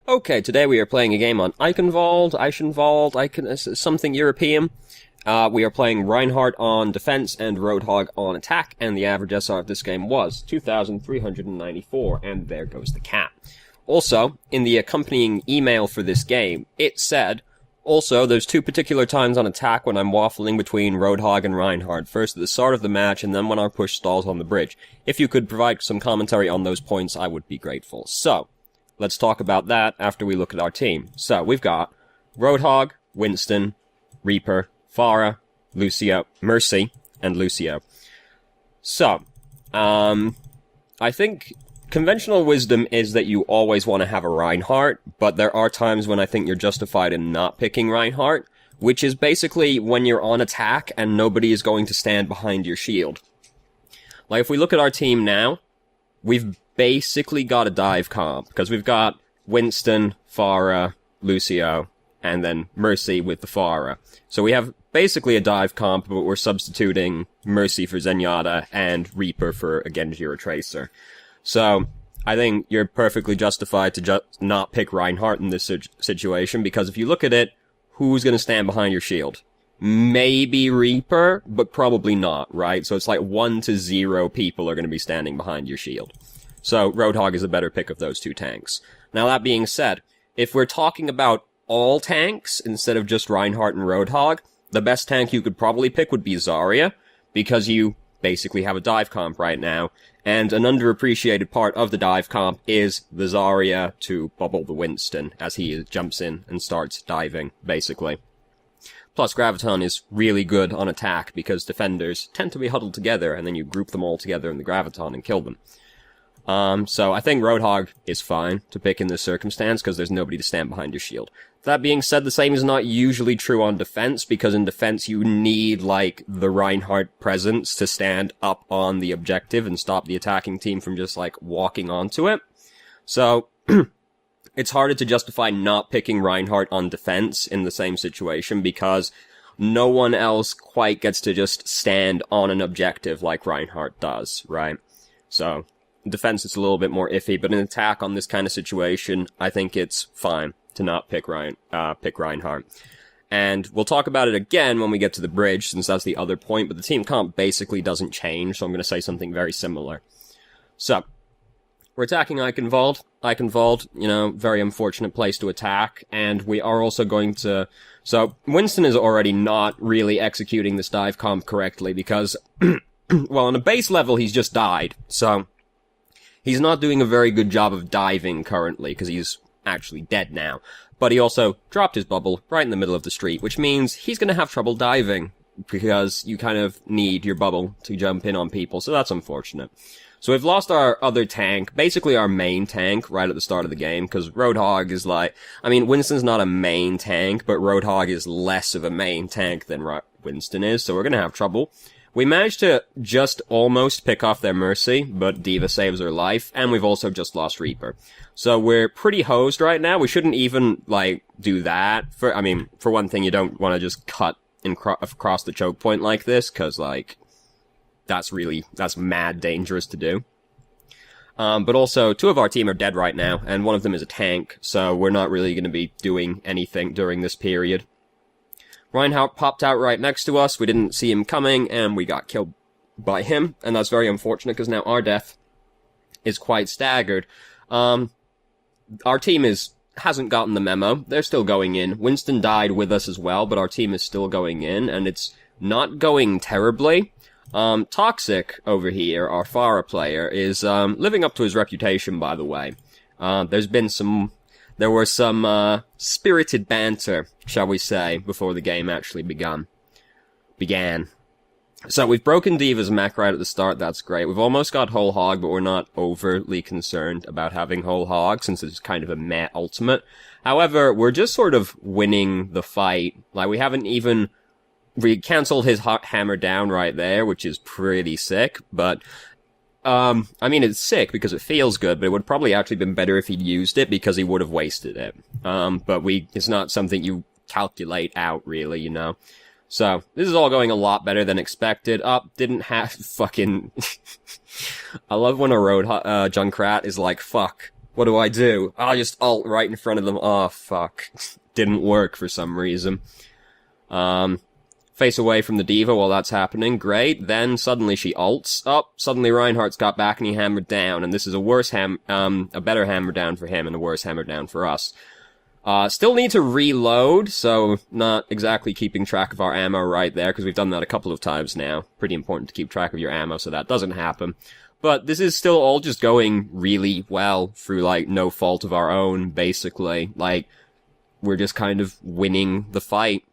Okay, today we are playing a game on Eichenwalde, something European. We are playing Reinhardt on defense and Roadhog on attack, and the average SR of this game was 2,394, and there goes the cat. Also, in the accompanying email for this game, it said, also, there's two particular times on attack when I'm waffling between Roadhog and Reinhardt, first at the start of the match, and then when our push stalls on the bridge. If you could provide some commentary on those points, I would be grateful. So, let's talk about that after we look at our team. So, we've got Roadhog, Winston, Reaper, Pharah, Lucio, Mercy, and Lucio. So, I think conventional wisdom is that you always want to have a Reinhardt, but there are times when I think you're justified in not picking Reinhardt, which is basically when you're on attack and nobody is going to stand behind your shield. Like, if we look at our team now, we've basically got a dive comp, because we've got Winston, Pharah, Lucio, and then Mercy with the Pharah. So we have basically a dive comp, but we're substituting Mercy for Zenyatta and Reaper for a Genji or Tracer. So, I think you're perfectly justified to just not pick Reinhardt in this situation, because if you look at it, who's gonna stand behind your shield? Maybe Reaper, but probably not, right? So it's like 1 to 0 people are gonna be standing behind your shield. So, Roadhog is a better pick of those two tanks. Now, that being said, if we're talking about all tanks, instead of just Reinhardt and Roadhog, the best tank you could probably pick would be Zarya, because you basically have a dive comp right now, and an underappreciated part of the dive comp is the Zarya to bubble the Winston, as he jumps in and starts diving, basically. Plus, Graviton is really good on attack, because defenders tend to be huddled together, and then you group them all together in the Graviton and kill them. So I think Roadhog is fine to pick in this circumstance, because there's nobody to stand behind your shield. That being said, the same is not usually true on defense, because in defense you need, like, the Reinhardt presence to stand up on the objective and stop the attacking team from just, like, walking onto it. So, it's harder to justify not picking Reinhardt on defense in the same situation, because no one else quite gets to just stand on an objective like Reinhardt does, right? So, in defense it's a little bit more iffy, but in attack on this kind of situation, I think it's fine to not pick Reinhardt. And we'll talk about it again when we get to the bridge, since that's the other point, but the team comp basically doesn't change, so I'm going to say something very similar. So, we're attacking Eichenwalde. Eichenwalde, very unfortunate place to attack, and we are also going to... So, Winston is already not really executing this dive comp correctly, because, well, on a base level, he's just died, so he's not doing a very good job of diving currently, because he's actually dead now. But he also dropped his bubble right in the middle of the street, which means he's gonna have trouble diving, because you kind of need your bubble to jump in on people, so that's unfortunate. So we've lost our other tank, basically our main tank, right at the start of the game, because Roadhog is like... I mean, Winston's not a main tank, but Roadhog is less of a main tank than Winston is, so we're gonna have trouble. We managed to just almost pick off their Mercy, but D.Va saves her life, and we've also just lost Reaper. So we're pretty hosed right now. We shouldn't even, do that. For one thing, you don't want to just cut across the choke point like this, because, that's mad dangerous to do. But also, 2 of our team are dead right now, and one of them is a tank, so we're not really going to be doing anything during this period. Reinhardt popped out right next to us, we didn't see him coming, and we got killed by him, and that's very unfortunate, because now our death is quite staggered. Our team hasn't gotten the memo, they're still going in. Winston died with us as well, but our team is still going in, and it's not going terribly. Toxic over here, our Pharah player, is living up to his reputation, by the way. There was some spirited banter, shall we say, before the game actually began. So we've broken D.Va's mech right at the start, that's great. We've almost got Whole Hog, but we're not overly concerned about having Whole Hog, since it's kind of a meh ultimate. However, we're just sort of winning the fight. We cancelled his hammer down right there, which is pretty sick, but... it's sick because it feels good, but it would probably actually been better if he'd used it, because he would have wasted it. It's not something you calculate out, really, So, this is all going a lot better than expected. Didn't have fucking... I love when a Junkrat is like, fuck, What do I do? I'll just ult right in front of them. Oh, fuck. Didn't work for some reason. Face away from the diva while that's happening. Great. Then suddenly she ults. Oh, suddenly Reinhardt's got back and he hammered down. And this is a better hammer down for him and a worse hammer down for us. Still need to reload, so not exactly keeping track of our ammo right there, because we've done that a couple of times now. Pretty important to keep track of your ammo so that doesn't happen. But this is still all just going really well through, like, no fault of our own, basically. Like, we're just kind of winning the fight.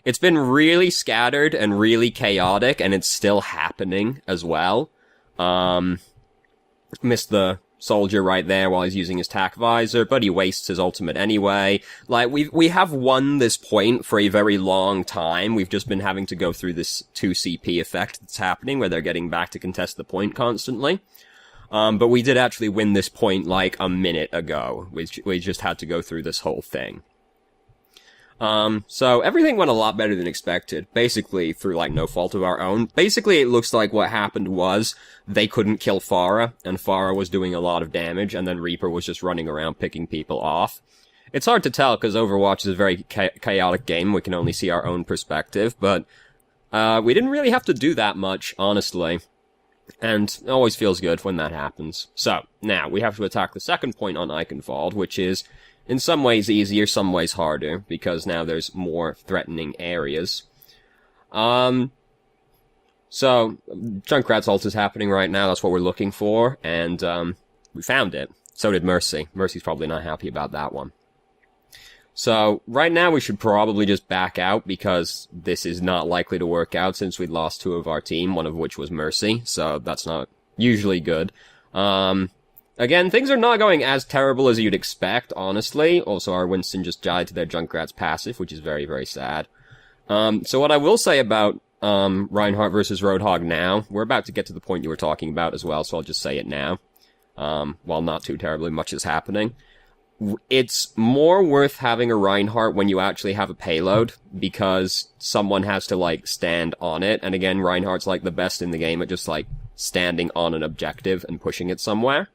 It's been really scattered and really chaotic, and it's still happening as well. Missed the soldier right there while he's using his tac visor, but he wastes his ultimate anyway. Like, we have won this point for a very long time. We've just been having to go through this 2 CP effect that's happening, where they're getting back to contest the point constantly. But we did actually win this point, like, a minute ago. We just had to go through this whole thing. So everything went a lot better than expected, basically through, like, no fault of our own. Basically, it looks like what happened was they couldn't kill Pharah, and Pharah was doing a lot of damage, and then Reaper was just running around picking people off. It's hard to tell, because Overwatch is a very chaotic game. We can only see our own perspective, but we didn't really have to do that much, honestly. And it always feels good when that happens. So, now, we have to attack the second point on Eichenwalde, which is in some ways easier, some ways harder, because now there's more threatening areas. So, Junkrat's ult is happening right now, that's what we're looking for, and, we found it. So did Mercy. Mercy's probably not happy about that one. So, right now we should probably just back out, because this is not likely to work out since we'd lost 2 of our team, one of which was Mercy, so that's not usually good. Again, things are not going as terrible as you'd expect, honestly. Also, our Winston just died to their Junkrat's passive, which is very, very sad. So what I will say about Reinhardt versus Roadhog now, we're about to get to the point you were talking about as well, so I'll just say it now. While not too terribly much is happening. It's more worth having a Reinhardt when you actually have a payload, because someone has to, like, stand on it. And again, Reinhardt's, like, the best in the game at just, like, standing on an objective and pushing it somewhere.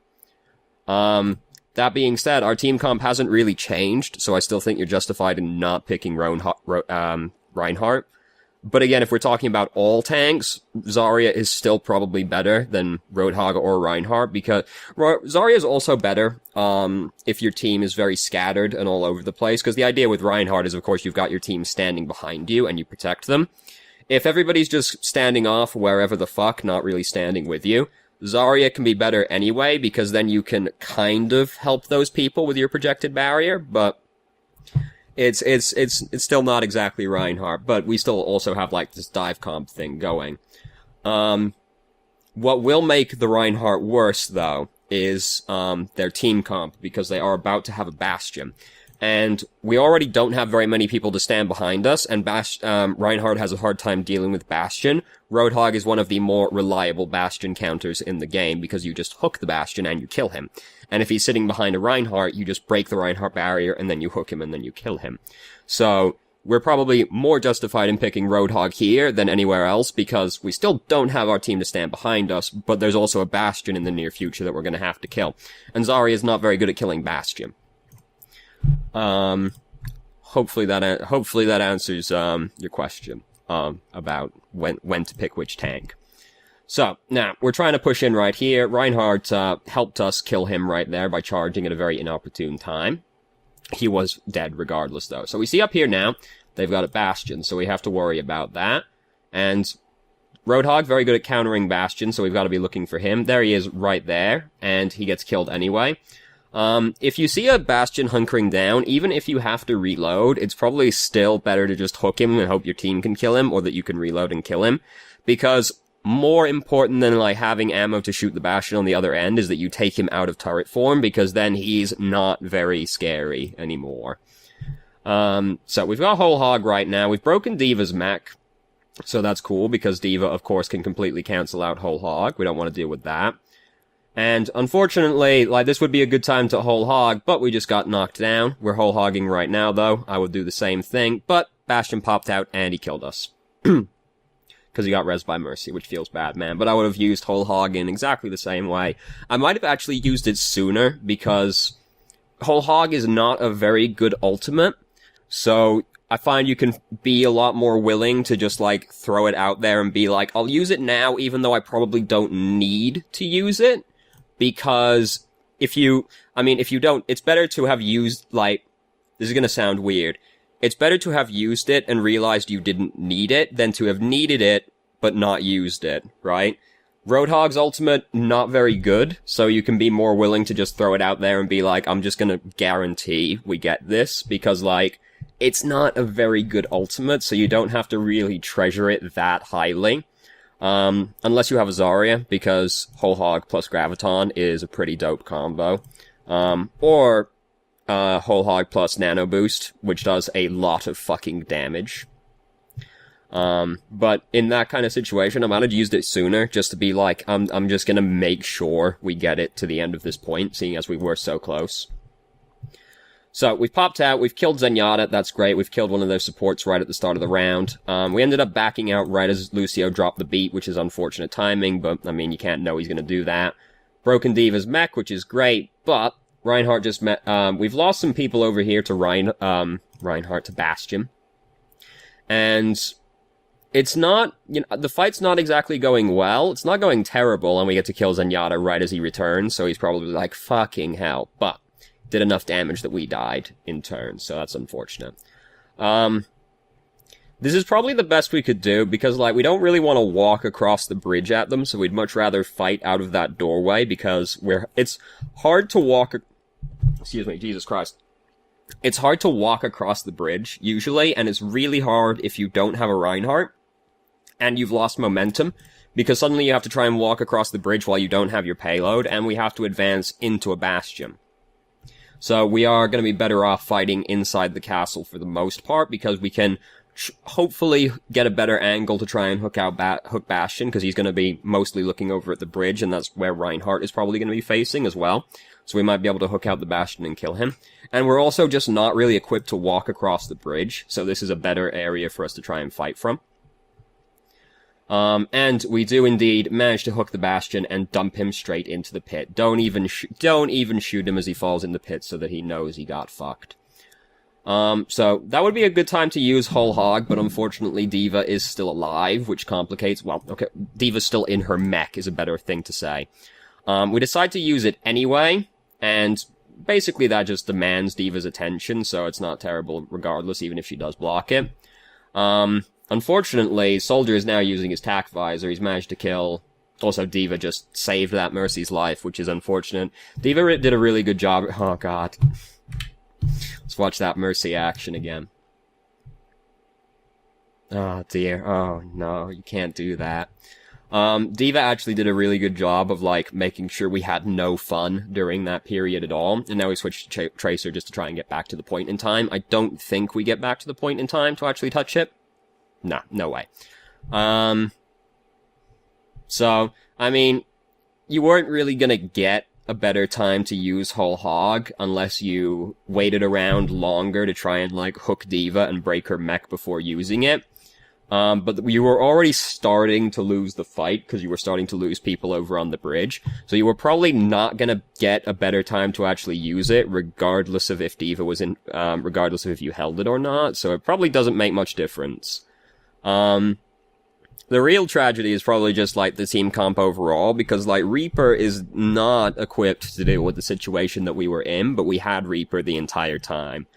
That being said, our team comp hasn't really changed, so I still think you're justified in not picking Reinhardt. But again, if we're talking about all tanks, Zarya is still probably better than Roadhog or Reinhardt, because Zarya is also better, if your team is very scattered and all over the place, because the idea with Reinhardt is, of course, you've got your team standing behind you, and you protect them. If everybody's just standing off wherever the fuck, not really standing with you, Zarya can be better anyway, because then you can kind of help those people with your projected barrier, but it's still not exactly Reinhardt, but we still also have, like, this dive comp thing going. What will make the Reinhardt worse, though, is, their team comp, because they are about to have a Bastion. And we already don't have very many people to stand behind us, and Reinhardt has a hard time dealing with Bastion. Roadhog is one of the more reliable Bastion counters in the game, because you just hook the Bastion and you kill him. And if he's sitting behind a Reinhardt, you just break the Reinhardt barrier, and then you hook him, and then you kill him. So, we're probably more justified in picking Roadhog here than anywhere else, because we still don't have our team to stand behind us, but there's also a Bastion in the near future that we're gonna have to kill. And Zarya is not very good at killing Bastion. Hopefully that answers, your question, about when to pick which tank. So, now, we're trying to push in right here. Reinhardt, helped us kill him right there by charging at a very inopportune time. He was dead regardless, though. So we see up here now, they've got a Bastion, so we have to worry about that. And Roadhog, very good at countering Bastion, so we've got to be looking for him. There he is right there, and he gets killed anyway. If you see a Bastion hunkering down, even if you have to reload, it's probably still better to just hook him and hope your team can kill him, or that you can reload and kill him. Because more important than, like, having ammo to shoot the Bastion on the other end is that you take him out of turret form, because then he's not very scary anymore. So we've got Whole Hog right now. We've broken D.Va's mech, so that's cool, because D.Va, of course, can completely cancel out Whole Hog. We don't want to deal with that. And unfortunately, like, this would be a good time to Whole Hog, but we just got knocked down. We're Whole Hogging right now, though. I would do the same thing, but Bastion popped out and he killed us. because he got res by Mercy, which feels bad, man. But I would have used Whole Hog in exactly the same way. I might have actually used it sooner, because Whole Hog is not a very good ultimate, so I find you can be a lot more willing to just, like, throw it out there and be like, I'll use it now, even though I probably don't need to use it, because if you don't, it's better to have used, like, this is gonna sound weird, it's better to have used it and realized you didn't need it than to have needed it, but not used it, right? Roadhog's ultimate, not very good, so you can be more willing to just throw it out there and be like, I'm just gonna guarantee we get this, because, like, it's not a very good ultimate, so you don't have to really treasure it that highly. Unless you have a Zarya, because Whole Hog plus Graviton is a pretty dope combo. Or Whole Hog plus Nano Boost, which does a lot of fucking damage. But in that kind of situation, I might have used it sooner, just to be like, I'm just gonna make sure we get it to the end of this point, seeing as we were so close. So, we've popped out, we've killed Zenyatta, that's great, we've killed one of their supports right at the start of the round. We ended up backing out right as Lucio dropped the beat, which is unfortunate timing, but, I mean, you can't know he's gonna do that. Broken D.Va's mech, which is great, but Reinhardt just met, we've lost some people over here to Reinhardt to Bastion. And it's not, the fight's not exactly going well, it's not going terrible, and we get to kill Zenyatta right as he returns, so he's probably like, fucking hell, but did enough damage that we died in turn, so that's unfortunate. This is probably the best we could do, because, like, we don't really want to walk across the bridge at them, so we'd much rather fight out of that doorway, because it's hard to walk, excuse me, Jesus Christ. It's hard to walk across the bridge, usually, and it's really hard if you don't have a Reinhardt, and you've lost momentum, because suddenly you have to try and walk across the bridge while you don't have your payload, and we have to advance into a bastion. So we are going to be better off fighting inside the castle for the most part, because we can hopefully get a better angle to try and hook Bastion, because he's going to be mostly looking over at the bridge, and that's where Reinhardt is probably going to be facing as well. So we might be able to hook out the Bastion and kill him. And we're also just not really equipped to walk across the bridge, so this is a better area for us to try and fight from. And we do indeed manage to hook the Bastion and dump him straight into the pit. Don't even shoot him as he falls in the pit so that he knows he got fucked. So that would be a good time to use Whole Hog, but unfortunately D.Va is still alive, which complicates, well, okay, D.Va's still in her mech is a better thing to say. We decide to use it anyway, and basically that just demands D.Va's attention, so it's not terrible regardless, even if she does block it. Unfortunately, Soldier is now using his tac visor. He's managed to kill. Also, D.Va just saved that Mercy's life, which is unfortunate. D.Va did a really good job. Oh, God. Let's watch that Mercy action again. Oh, dear. Oh, no. You can't do that. D.Va actually did a really good job of, like, making sure we had no fun during that period at all. And now we switched to Tracer just to try and get back to the point in time. I don't think we get back to the point in time to actually touch it. Nah, no way. So, I mean, you weren't really gonna get a better time to use Whole Hog unless you waited around longer to try and, like, hook D.Va and break her mech before using it. But you were already starting to lose the fight, because you were starting to lose people over on the bridge. So you were probably not gonna get a better time to actually use it, regardless of if D.Va was in, regardless of if you held it or not. So it probably doesn't make much difference. The real tragedy is probably just, like, the team comp overall, because, like, Reaper is not equipped to deal with the situation that we were in, but we had Reaper the entire time.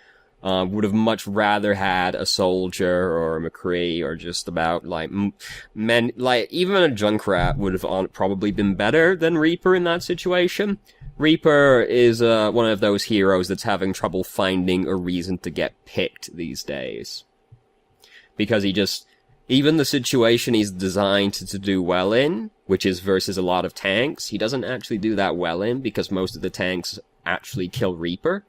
Would have much rather had a Soldier or a McCree or just about, like, even a Junkrat would have probably been better than Reaper in that situation. Reaper is, one of those heroes that's having trouble finding a reason to get picked these days. Because even the situation he's designed to do well in, which is versus a lot of tanks, he doesn't actually do that well in, because most of the tanks actually kill Reaper.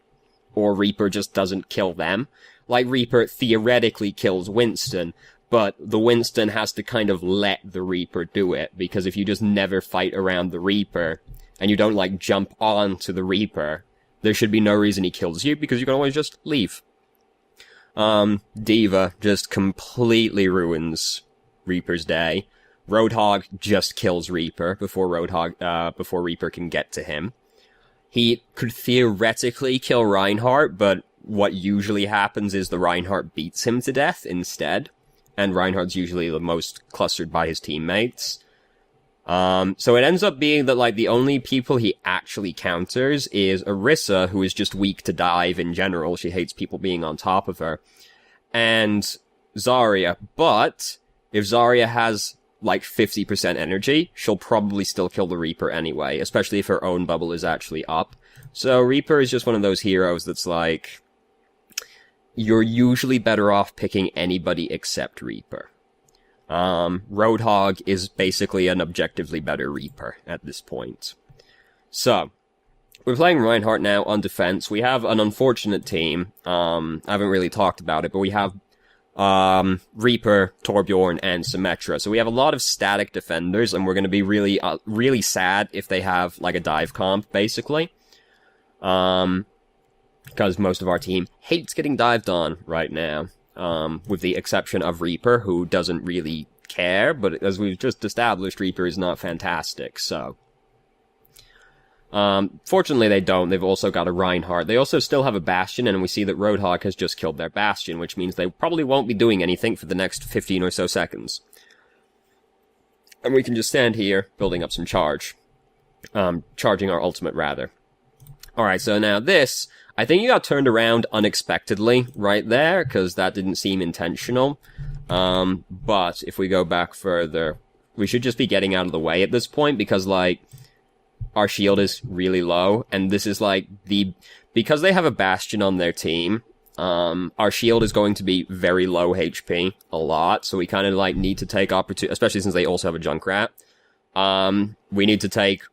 Or Reaper just doesn't kill them. Like, Reaper theoretically kills Winston, but the Winston has to kind of let the Reaper do it, because if you just never fight around the Reaper, and you don't, like, jump onto the Reaper, there should be no reason he kills you, because you can always just leave. D.Va just completely ruins Reaper's day. Roadhog just kills Reaper before Reaper can get to him. He could theoretically kill Reinhardt, but what usually happens is the Reinhardt beats him to death instead, and Reinhardt's usually the most clustered by his teammates. So it ends up being that, like, the only people he actually counters is Orisa, who is just weak to dive in general. She hates people being on top of her. And Zarya. But if Zarya has, like, 50% energy, she'll probably still kill the Reaper anyway, especially if her own bubble is actually up. So Reaper is just one of those heroes that's like, you're usually better off picking anybody except Reaper. Roadhog is basically an objectively better Reaper at this point. So, we're playing Reinhardt now on defense. We have an unfortunate team. I haven't really talked about it, but we have Reaper, Torbjorn, and Symmetra. So we have a lot of static defenders, and we're going to be really, really sad if they have, like, a dive comp, basically. Because most of our team hates getting dived on right now. With the exception of Reaper, who doesn't really care, but as we've just established, Reaper is not fantastic, so. Fortunately they don't. They've also got a Reinhardt. They also still have a Bastion, and we see that Roadhog has just killed their Bastion, which means they probably won't be doing anything for the next 15 or so seconds. And we can just stand here, building up some charge. Charging our ultimate, rather. Alright, so now this, I think you got turned around unexpectedly right there, because that didn't seem intentional. But if we go back further, we should just be getting out of the way at this point, because, like, our shield is really low, and this is, like, because they have a Bastion on their team, our shield is going to be very low HP, a lot, so we kind of, like, need to take especially since they also have a Junkrat. We need to take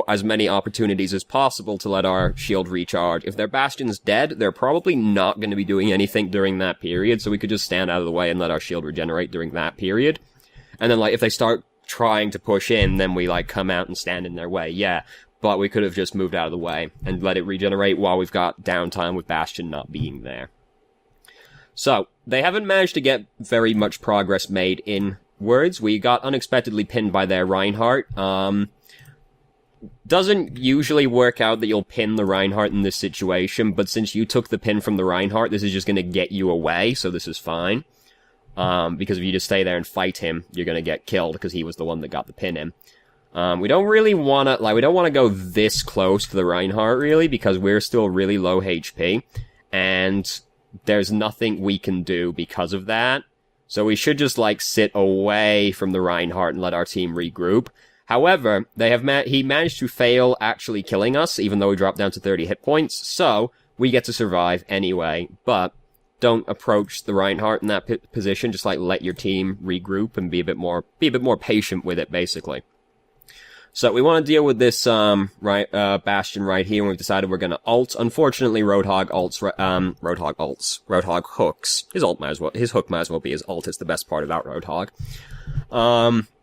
as many opportunities as possible to let our shield recharge. If their Bastion's dead, they're probably not going to be doing anything during that period, so we could just stand out of the way and let our shield regenerate during that period. And then, like, if they start trying to push in, then we, like, come out and stand in their way, yeah. But we could have just moved out of the way and let it regenerate while we've got downtime with Bastion not being there. So, they haven't managed to get very much progress made in words. We got unexpectedly pinned by their Reinhardt. Doesn't usually work out that you'll pin the Reinhardt in this situation, but since you took the pin from the Reinhardt, this is just going to get you away, so this is fine. Because if you just stay there and fight him, you're going to get killed, because he was the one that got the pin in. We don't really want to, like, we don't want to go this close to the Reinhardt, really, because we're still really low HP, and there's nothing we can do because of that. So we should just, like, sit away from the Reinhardt and let our team regroup. However, he managed to fail actually killing us, even though we dropped down to 30 hit points, so we get to survive anyway. But don't approach the Reinhardt in that position, just, like, let your team regroup and be a bit more patient with it, basically. So we want to deal with this Bastion right here, and we've decided we're going to ult. Unfortunately, Roadhog hooks. His hook might as well be his ult. It's the best part about Roadhog.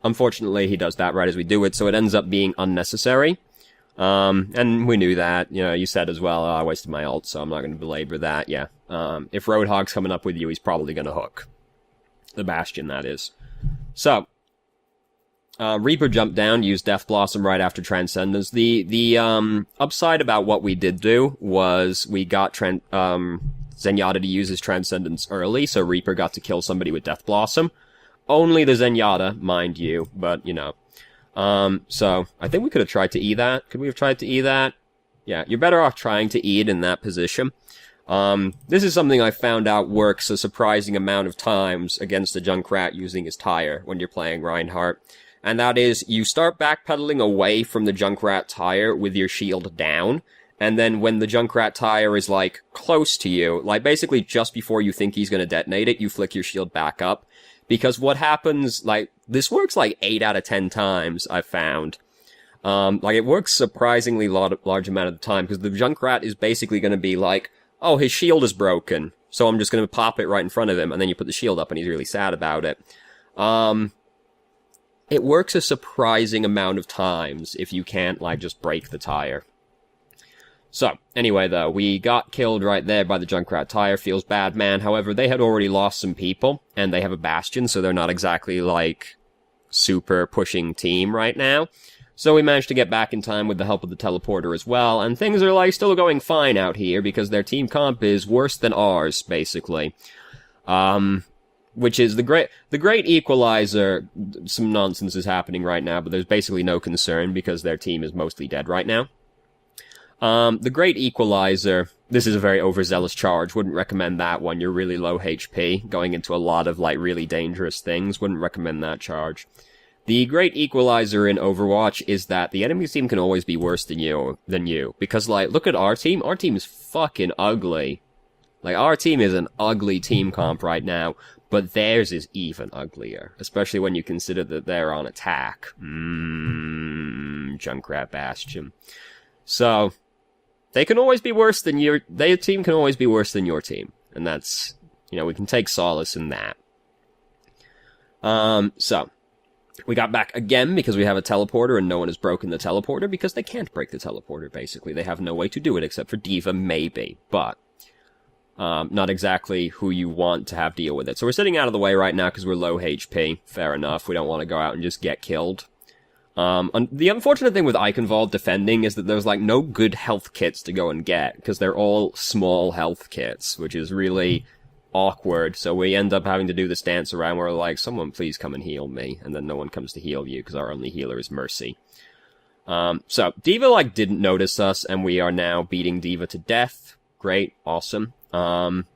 Unfortunately, he does that right as we do it, so it ends up being unnecessary. And we knew that. You know, you said as well, I wasted my ult, so I'm not going to belabor that. Yeah. If Roadhog's coming up with you, he's probably going to hook. The Bastion, that is. So, Reaper jumped down, used Death Blossom right after Transcendence. The upside about what we did do was we got Zenyatta to use his Transcendence early, so Reaper got to kill somebody with Death Blossom. Only the Zenyatta, mind you, but, you know. So, I think we could have tried to E that. Could we have tried to E that? Yeah, you're better off trying to E it in that position. This is something I found out works a surprising amount of times against the Junkrat using his tire when you're playing Reinhardt. And that is, you start backpedaling away from the Junkrat tire with your shield down, and then when the Junkrat tire is, like, close to you, like, basically just before you think he's gonna detonate it, you flick your shield back up. Because what happens, like, this works, like, 8 out of 10 times, I've found. Like, it works surprisingly large amount of the time, because the Junkrat is basically gonna be like, oh, his shield is broken, so I'm just gonna pop it right in front of him, and then you put the shield up, and he's really sad about it. It works a surprising amount of times if you can't, like, just break the tire. So, anyway though, we got killed right there by the Junkrat Tire, feels bad, man. However, they had already lost some people, and they have a Bastion, so they're not exactly, like, super pushing team right now. So we managed to get back in time with the help of the teleporter as well, and things are, like, still going fine out here, because their team comp is worse than ours, basically. Which is the great equalizer. Some nonsense is happening right now, but there's basically no concern, because their team is mostly dead right now. The Great Equalizer, this is a very overzealous charge, wouldn't recommend that one, you're really low HP, going into a lot of, like, really dangerous things, wouldn't recommend that charge. The Great Equalizer in Overwatch is that the enemy team can always be worse than you, because, like, look at our team is fucking ugly. Like, our team is an ugly team comp right now, but theirs is even uglier, especially when you consider that they're on attack. Junkrat Bastion. So, they can always be worse than their team can always be worse than your team. And that's, we can take solace in that. So, we got back again because we have a teleporter and no one has broken the teleporter because they can't break the teleporter, basically. They have no way to do it except for D.Va, maybe. But, not exactly who you want to have deal with it. So we're sitting out of the way right now because we're low HP. Fair enough. We don't want to go out and just get killed. The unfortunate thing with Eichenwalde defending is that there's, like, no good health kits to go and get, because they're all small health kits, which is really awkward, so we end up having to do this dance around where we're like, someone please come and heal me, and then no one comes to heal you, because our only healer is Mercy. So, D.Va, like, didn't notice us, and we are now beating D.Va to death. Great, awesome. And,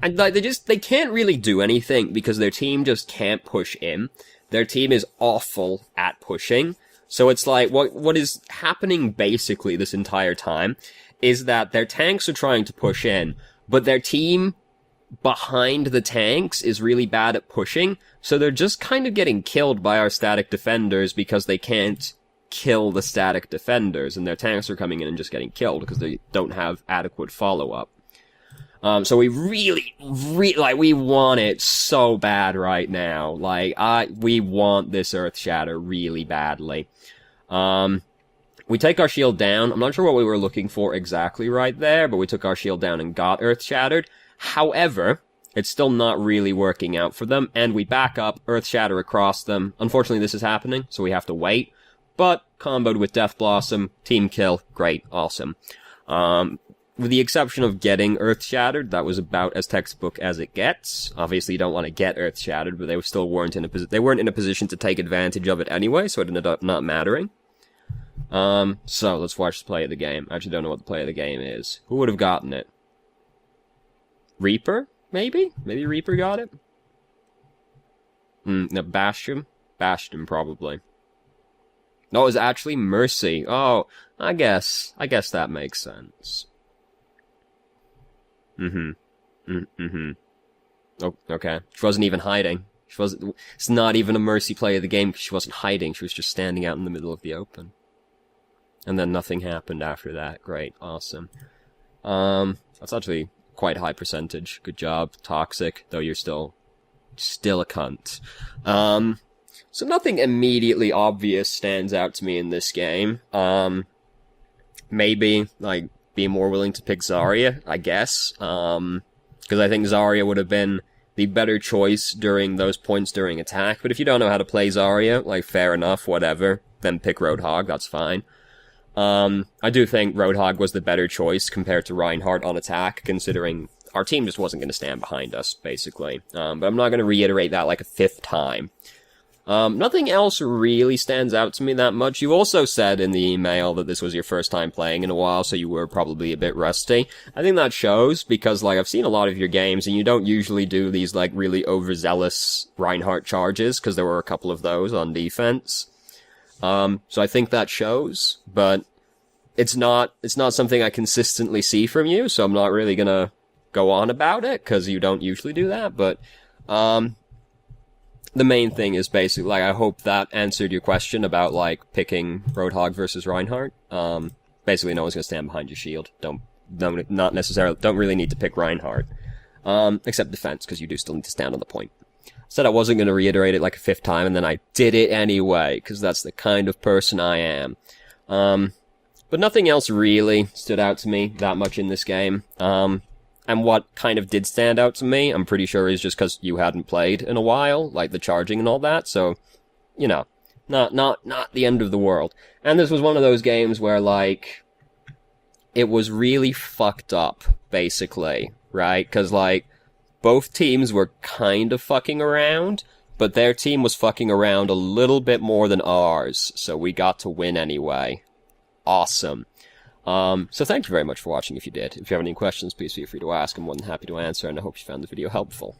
like, they can't really do anything, because their team just can't push in. Their team is awful at pushing. So it's like, what is happening basically this entire time is that their tanks are trying to push in, but their team behind the tanks is really bad at pushing, so they're just kind of getting killed by our static defenders because they can't kill the static defenders, and their tanks are coming in and just getting killed because they don't have adequate follow-up. So we really, we want it so bad right now. Like, we want this Earth Shatter really badly. We take our shield down. I'm not sure what we were looking for exactly right there, but we took our shield down and got Earth Shattered. However, it's still not really working out for them, and we back up, Earth Shatter across them. Unfortunately, this is happening, so we have to wait. But, comboed with Death Blossom, team kill, great, awesome. With the exception of getting Earth Shattered, that was about as textbook as it gets. Obviously, you don't want to get Earth Shattered, but they still weren't in a position to take advantage of it anyway, so it ended up not mattering. So let's watch the play of the game. I actually don't know what the play of the game is. Who would have gotten it? Reaper? Maybe? Maybe Reaper got it? No, Bastion? Bastion, probably. No, it was actually Mercy. Oh, I guess that makes sense. Oh, okay. She wasn't even hiding. It's not even a Mercy play of the game because she wasn't hiding. She was just standing out in the middle of the open. And then nothing happened after that. Great. Awesome. That's actually quite high percentage. Good job. Toxic, though you're still a cunt. So nothing immediately obvious stands out to me in this game. Maybe, like, be more willing to pick Zarya, I guess. Because I think Zarya would have been the better choice during those points during attack. But if you don't know how to play Zarya, like, fair enough, whatever, then pick Roadhog, that's fine. I do think Roadhog was the better choice compared to Reinhardt on attack, considering our team just wasn't going to stand behind us, basically. But I'm not going to reiterate that like a fifth time. Nothing else really stands out to me that much. You also said in the email that this was your first time playing in a while, so you were probably a bit rusty. I think that shows, because, like, I've seen a lot of your games, and you don't usually do these, like, really overzealous Reinhardt charges, because there were a couple of those on defense. So I think that shows, but it's not something I consistently see from you, so I'm not really gonna go on about it, because you don't usually do that, but, the main thing is basically, like, I hope that answered your question about, like, picking Roadhog versus Reinhardt. Basically, no one's gonna stand behind your shield. Don't really need to pick Reinhardt. Except defense, because you do still need to stand on the point. Said I wasn't gonna reiterate it like a fifth time, and then I did it anyway, because that's the kind of person I am. But nothing else really stood out to me that much in this game. And what kind of did stand out to me, I'm pretty sure is just because you hadn't played in a while, like the charging and all that, so, you know, not the end of the world. And this was one of those games where, like, it was really fucked up, basically, right? Because, like, both teams were kind of fucking around, but their team was fucking around a little bit more than ours, so we got to win anyway. Awesome. So thank you very much for watching if you did. If you have any questions, please feel free to ask. I'm more than happy to answer, and I hope you found the video helpful.